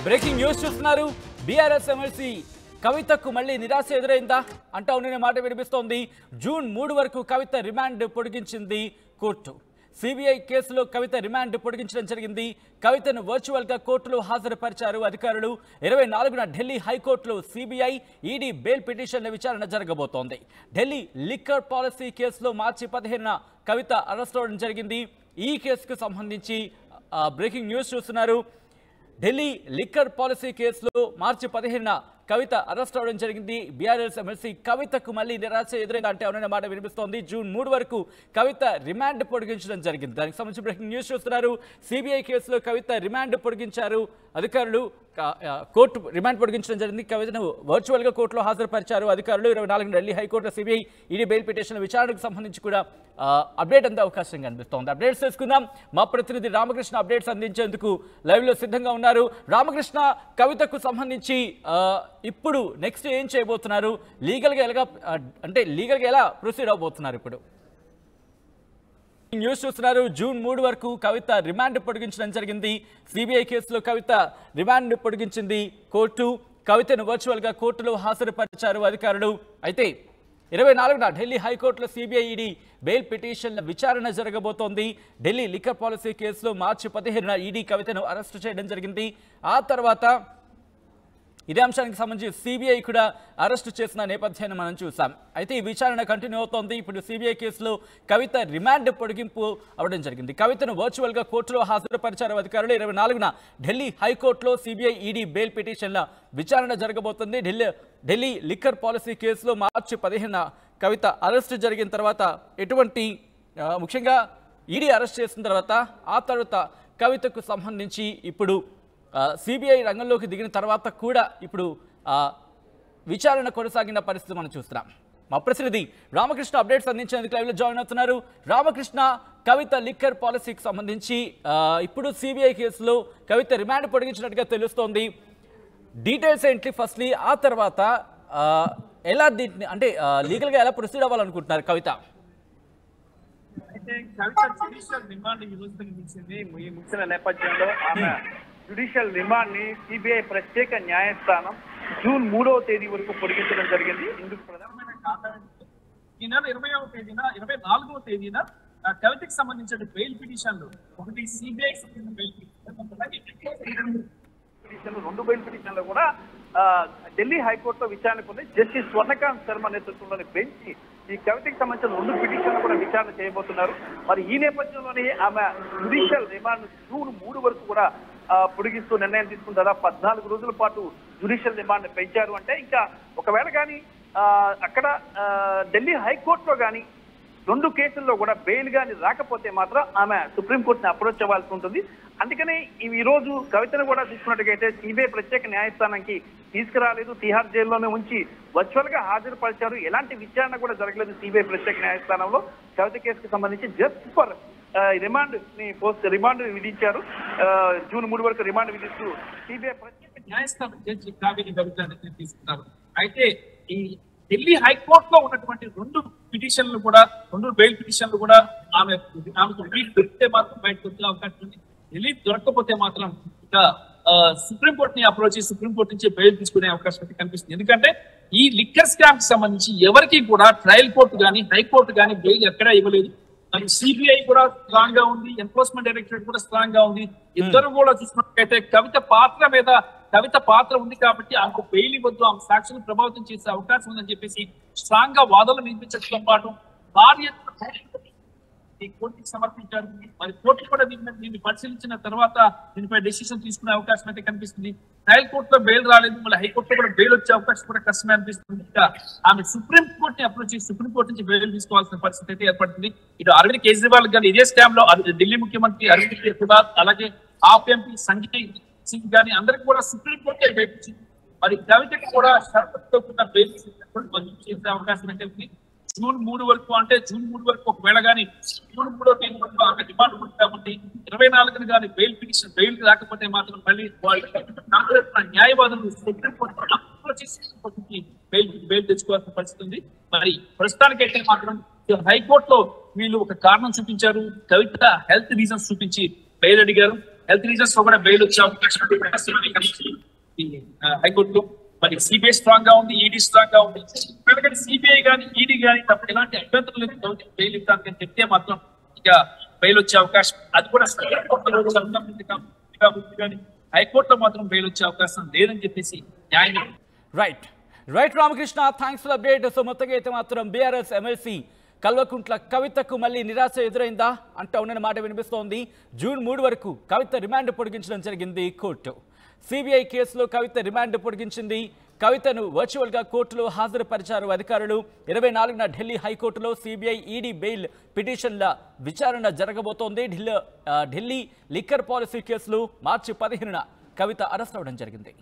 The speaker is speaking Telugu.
బ్రేకింగ్ న్యూస్ చూస్తున్నారు. బీఆర్ఎస్ ఎమ్మెల్సీ కవితకు మళ్ళీ నిరాశ ఎదురైందా అంటా ఉన్న మాట వినిపిస్తోంది. జూన్ 3 వరకు కవిత రిమాండ్ పొడిగించింది కోర్టు. సిబిఐ కేసులో కవిత రిమాండ్ పొడిగించడం జరిగింది. కవితను వర్చువల్ గా కోర్టులో హాజరుపరిచారు అధికారులు. 24న ఢిల్లీ హైకోర్టులో సిబిఐ ఈడీ బెయిల్ పిటిషన్ల విచారణ జరగబోతోంది. ఢిల్లీ లిక్కర్ పాలసీ కేసులో మార్చి 15న కవిత అరెస్ట్ అవడం జరిగింది. ఈ కేసుకు సంబంధించి బ్రేకింగ్ న్యూస్ చూస్తున్నారు. ఢిల్లీ లిక్కర్ పాలసీ కేసులో మార్చి 15న కవిత అరెస్ట్ అవడం జరిగింది. బీఆర్ఎస్ ఎమ్మెల్సీ కవితకు మళ్ళీ నిరాశ ఎదురైంది అంటే అవుననే మాట వినిపిస్తోంది. జూన్ 3 వరకు కవిత రిమాండ్ పొడిగించడం జరిగింది. దానికి సంబంధించి బ్రేకింగ్ న్యూస్ చూస్తున్నారు. సిబిఐ కేసులో కవిత రిమాండ్ పొడిగించారు అధికారులు. కోర్టు రిమాండ్ పొడిగించడం జరిగింది. కవితను వర్చువల్ గా కోర్టులో హాజరుపరిచారు అధికారులు. 24న ఢిల్లీ హైకోర్టులో సిబిఐ ఈడీ బెయిల్ పిటిషన్ విచారణకు సంబంధించి కూడా అప్డేట్ అందే అవకాశం కనిపిస్తోంది. అప్డేట్స్ తెలుసుకుందాం. మా ప్రతినిధి రామకృష్ణ అప్డేట్స్ అందించేందుకు లైవ్ లో సిద్ధంగా ఉన్నారు. రామకృష్ణ, కవితకు సంబంధించి ఇప్పుడు నెక్స్ట్ ఏం చేయబోతున్నారు? లీగల్గా ఎలా ప్రొసీడ్ అవబోతున్నారు? ఇప్పుడు న్యూస్ చూస్తున్నారు. జూన్ 3 వరకు కవిత రిమాండ్ పొడిగించడం జరిగింది. సిబిఐ కేసులో కవిత రిమాండ్ పొడిగించింది కోర్టు. కవితను వర్చువల్ గా కోర్టులో హాజరుపరిచారు అధికారులు. అయితే 24న ఢిల్లీ హైకోర్టులో సిబిఐ ఈడీ బెయిల్ పిటిషన్ల విచారణ జరగబోతోంది. ఢిల్లీ లిక్కర్ పాలసీ కేసులో మార్చి 15న ఈడీ కవితను అరెస్టు చేయడం జరిగింది. ఆ తర్వాత ఇదే అంశానికి సంబంధించి సిబిఐ కూడా అరెస్టు చేసిన నేపథ్యాన్ని మనం చూసాం. అయితే ఈ విచారణ కంటిన్యూ అవుతోంది. ఇప్పుడు సిబిఐ కేసులో కవిత రిమాండ్ పొడిగింపు అవడం జరిగింది. కవితను వర్చువల్ గా కోర్టులో హాజరుపరిచారు అధికారులు. 24న ఢిల్లీ హైకోర్టులో సిబిఐ ఈడీ బెయిల్ పిటిషన్ల విచారణ జరగబోతుంది. ఢిల్లీ లిక్కర్ పాలసీ కేసులో మార్చి 15న కవిత అరెస్టు జరిగిన తర్వాత ముఖ్యంగా ఈడీ అరెస్ట్ చేసిన తర్వాత ఆ తర్వాత కవితకు సంబంధించి ఇప్పుడు సిబిఐ రంగంలోకి దిగిన తర్వాత కూడా ఇప్పుడు విచారణ కొనసాగిన పరిస్థితి మనం చూస్తున్నాం. మా ప్రతినిధి రామకృష్ణ అప్డేట్స్ అందించేందుకు లైవ్లో జాయిన్ అవుతున్నారు. రామకృష్ణ, కవిత లిక్కర్ పాలసీకి సంబంధించి ఇప్పుడు సిబిఐ కేసులో కవిత రిమాండ్ పొడిగించినట్టుగా తెలుస్తోంది. డీటెయిల్స్ ఏంటి ఫస్ట్లీ, ఆ తర్వాత ఎలా దీన్ని లీగల్గా ఎలా ప్రొసీడ్ అవ్వాలనుకుంటున్నారు కవిత? అయితే కవిత జ్యుడిషియల్ రిమాండ్ ఈ రోజు ముగిసింది. ఈ ముగిసిన నేపథ్యంలో ఆమె జ్యుడిషియల్ రిమాండ్ ని సిబిఐ ప్రత్యేక న్యాయస్థానం జూన్ 3వ తేదీ వరకు పొడిగించడం జరిగింది. ఇందుకు ప్రధానమైన కారణం ఈ నెల 20వ తేదీన 24వ తేదీన కవితకి సంబంధించిన బెయిల్ పిటిషన్లు, ఒకటి సిబిఐ బెయిల్ పిటిషన్లు, 2 బెయిల్ పిటిషన్లు కూడా ఢిల్లీ హైకోర్టులో విచారణకు ఉంది. జస్టిస్ స్వర్ణకాంత్ శర్మ నేతృత్వంలోని బెంచ్ ఈ కవితకి సంబంధించిన 2 పిటిషన్లు కూడా విచారణ చేయబోతున్నారు. మరి ఈ నేపథ్యంలోనే ఆమె జ్యుడిషియల్ రిమాండ్ జూన్ 3 వరకు కూడా పొడిగిస్తూ నిర్ణయం తీసుకున్న దాదాపు 14 రోజుల పాటు జ్యుడిషియల్ రిమాండ్ పెంచారు. అంటే ఇంకా ఒకవేళ కానీ అక్కడ ఢిల్లీ హైకోర్టులో కానీ 2 కేసుల్లో కూడా బెయిల్ కానీ రాకపోతే మాత్రం ఆమె సుప్రీంకోర్టుని అప్రోచ్ అవ్వాల్సి ఉంటుంది. అందుకని ఈ రోజు కవితను కూడా తీసుకున్నట్టుగైతే సిబిఐ ప్రత్యేక న్యాయస్థానానికి తీసుకురాలేదు. తిహార్ జైల్లోనే ఉంచి వర్చువల్ గా హాజరుపరిచారు. ఎలాంటి విచారణ కూడా జరగలేదు సిబిఐ ప్రత్యేక న్యాయస్థానంలో. కవిత కేసుకు సంబంధించి జస్ట్ ఫర్ రిమాండ్ విధించారు. జూన్ 3 వరకు రిమాండ్ విధిస్తూ సిబిఐ ప్రత్యేక న్యాయస్థానం జడ్జి కావేరి గవితాన్ని తీసుకున్నారు. అయితే ఈ ఢిల్లీ హైకోర్టులో ఉన్నటువంటి 2 పిటిషన్లు కూడా 2 బెయిల్ పిటిషన్లు కూడా ఆమెకు రిలీఫ్ దొరికితే మాత్రం బయటకు వచ్చే అవకాశం ఉంది. రిలీఫ్ దొరకకపోతే మాత్రం ఇంకా సుప్రీంకోర్టుని అప్రోచ్ చేసి సుప్రీంకోర్టు నుంచి బెయిల్ తీసుకునే అవకాశం అయితే కనిపిస్తుంది. ఎందుకంటే ఈ లిక్కర్ స్కామ్ కి సంబంధించి ఎవరికి కూడా ట్రయల్ కోర్టు కానీ హైకోర్టు కానీ బెయిల్ ఎక్కడా ఇవ్వలేదు. మరి సిబిఐ కూడా స్ట్రాంగ్ గా ఉంది, ఎన్ఫోర్స్మెంట్ డైరెక్టరేట్ కూడా స్ట్రాంగ్ గా ఉంది. ఇద్దరు కూడా చూసినట్లయితే కవిత పాత్ర ఉంది కాబట్టి ఆమెకు బెయిల్ ఇవ్వద్దు, ఆమె సాక్షులు ప్రభావితం చేసే అవకాశం ఉందని చెప్పేసి స్ట్రాంగ్ గా వాదనలు వినిపించడంతో పాటు భార్య కోర్టుకి సమర్పించారు. మరి కోర్టు కూడా దీన్ని పరిశీలించిన తర్వాత దీనిపై డెసిషన్ తీసుకునే అవకాశం అయితే కనిపిస్తుంది. ట్రయల్ కోర్టులో బెయిల్ రాలేదు, మళ్ళీ హైకోర్టులో కూడా బెయిల్ వచ్చే అవకాశం కూడా కష్టమే అనిపిస్తుంది. ఇంకా ఆమె సుప్రీంకోర్టుని అప్రోచ్ చేసి సుప్రీంకోర్టు నుంచి బెయిల్ తీసుకోవాల్సిన పరిస్థితి అయితే ఏర్పడుతుంది. ఇటు అరవింద్ కేజ్రీవాల్ కానీ ఇదే స్కామ్ లో ఢిల్లీ ముఖ్యమంత్రి అరవింద్ కేజ్రీవాల్, అలాగే ఆప్ ఎంపీ సంజయ్ సింగ్ కానీ అందరికి కూడా సుప్రీంకోర్టు బెయిల్ ఇచ్చింది. మరి కవితకి కూడా షరతుతో కూడిన బెయిల్ చేసే అవకాశం అయితే ఉంది. జూన్ 3 వరకు ఒకవేళ కానీ జూన్ 3వ తేదీ వరకు ఆమె డిమాండ్ ఉంది కాబట్టి 24న కానీ బెయిల్ రాకపోతే మాత్రం మళ్ళీ న్యాయవాదులు సుప్రీంకోర్టు బెయిల్ తెచ్చుకోవాల్సిన పరిస్థితి ఉంది. మరి ప్రస్తుతానికైతే మాత్రం హైకోర్టులో వీళ్ళు ఒక కారణం చూపించారు. కవిత హెల్త్ రీజన్స్ చూపించి బెయిల్ అడిగారు. హెల్త్ రీజన్స్ లో కూడా బెయిల్ వచ్చే అవకాశం హైకోర్టులో. మరి సిబిఐ స్ట్రాంగ్ గా ఉంది, ఈడీ స్ట్రాంగ్ గా ఉంది. కానీ సిబిఐ కానీ ఈడీ కానీ తప్ప ఎలాంటి అభ్యంతరం లేదు బెయిల్ ఇవ్వడానికి అని చెప్తే మాత్రం ఇక బెయిల్ వచ్చే అవకాశం, అది కూడా కానీ హైకోర్టులో మాత్రం బెయిల్ వచ్చే అవకాశం లేదని చెప్పేసి న్యాయం. Right Ramakrishna, thanks for update. So మొత్తంగా అయితే మాత్రం బీఆర్ఎస్ ఎమ్మెల్సీ కల్వకుంట్ల కవితకు మళ్ళీ నిరాశ ఎదురైందా అంటూ ఉన్న మాట వినిపిస్తోంది. జూన్ 3 వరకు కవిత రిమాండ్ పొడిగించడం జరిగింది కోర్టు. సిబిఐ కేసులో కవిత రిమాండ్ పొడిగించింది. కవితను వర్చువల్గా కోర్టులో హాజరుపరిచారు అధికారులు. 24న ఢిల్లీ హైకోర్టులో సిబిఐ ఈడీ బెయిల్ పిటిషన్ల విచారణ జరగబోతోంది. ఢిల్లీ లిక్కర్ పాలసీ కేసులో మార్చి 15న కవిత అరెస్ట్ అవ్వడం జరిగింది.